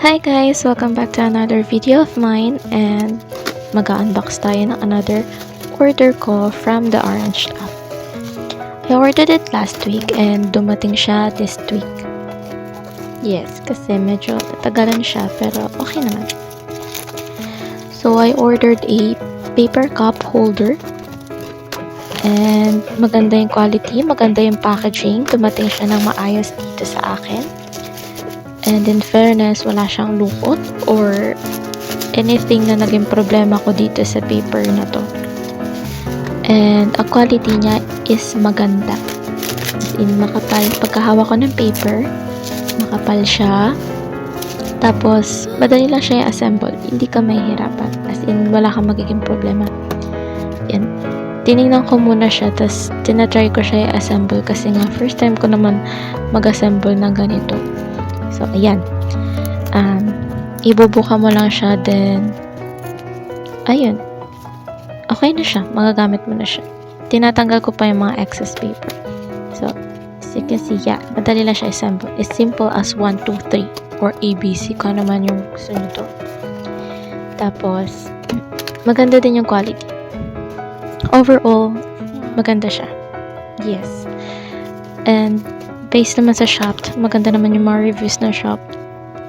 Hi guys! Welcome back to another video of mine and mag-unbox tayo ng another order ko from the Orange app. I ordered it last week and dumating siya this week. Yes, kasi medyo natagalan siya pero okay naman. So I ordered a paper cup holder and maganda yung quality, maganda yung packaging, dumating siya ng maayos dito sa akin. And in fairness, wala siyang lukot or anything na naging problema ko dito sa paper na to. And ang quality niya is maganda. As in, makapal. Pagkahawak ko ng paper, makapal siya. Tapos, madali lang siya i-assemble. Hindi ka mahihirapan. As in, wala kang magiging problema. Yan. Tinignan ko muna siya, tapos tinatry ko siya i-assemble kasi nga first time ko naman mag-assemble ng ganito. So, ayan. Ibubuka mo lang siya, then, ayun. Okay na siya. Magagamit mo na siya. Tinatanggal ko pa yung mga excess paper. So, as you can see, yeah, madali lang siya assemble. It's simple as 1, 2, 3 or ABC, kung ano man yung gusto nyo to. Tapos, maganda din yung quality. Overall, maganda siya. Yes. And, based naman sa shop, maganda naman yung mga reviews ng shop.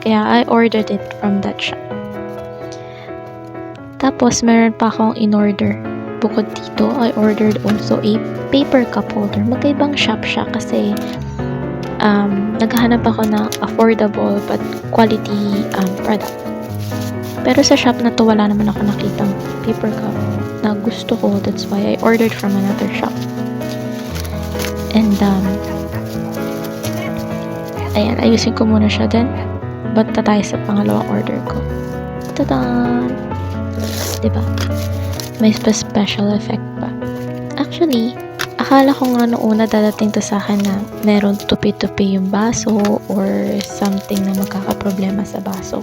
Kaya I ordered it from that shop. Tapos, meron pa akong in-order. Bukod dito, I ordered also a paper cup holder. Magkaibang shop siya kasi naghahanap ako ng affordable but quality product. Pero sa shop na to, wala naman ako nakitang paper cup na gusto ko. That's why I ordered from another shop. And, ayan, ayusin ko muna siya din. Banta tayo sa pangalawang order ko. Tadaan! Diba? May special effect pa. Actually, akala ko nga noong una dadating to sa akin na meron tupi-tupi yung baso or something na magkakaproblema sa baso.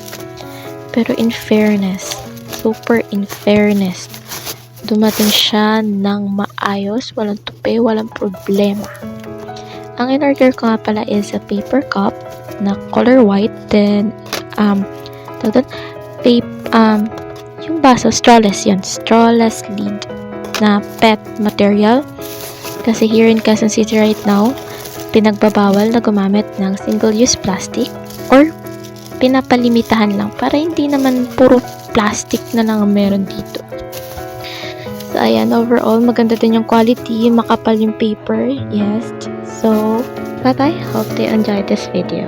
Pero in fairness, super in fairness, dumating siya ng maayos, walang tupi, walang problema. Ang in-order ko nga pala is a paper cup na color white, then yung baso strawless yun, strawless lid na PET material kasi here in Quezon City right now pinagbabawal na gumamit ng single-use plastic or pinapalimitahan lang para hindi naman puro plastic na lang ang meron dito. So ayan, overall maganda din yung quality, makapal yung paper. Yes. So, bye-bye. Hope they enjoyed this video.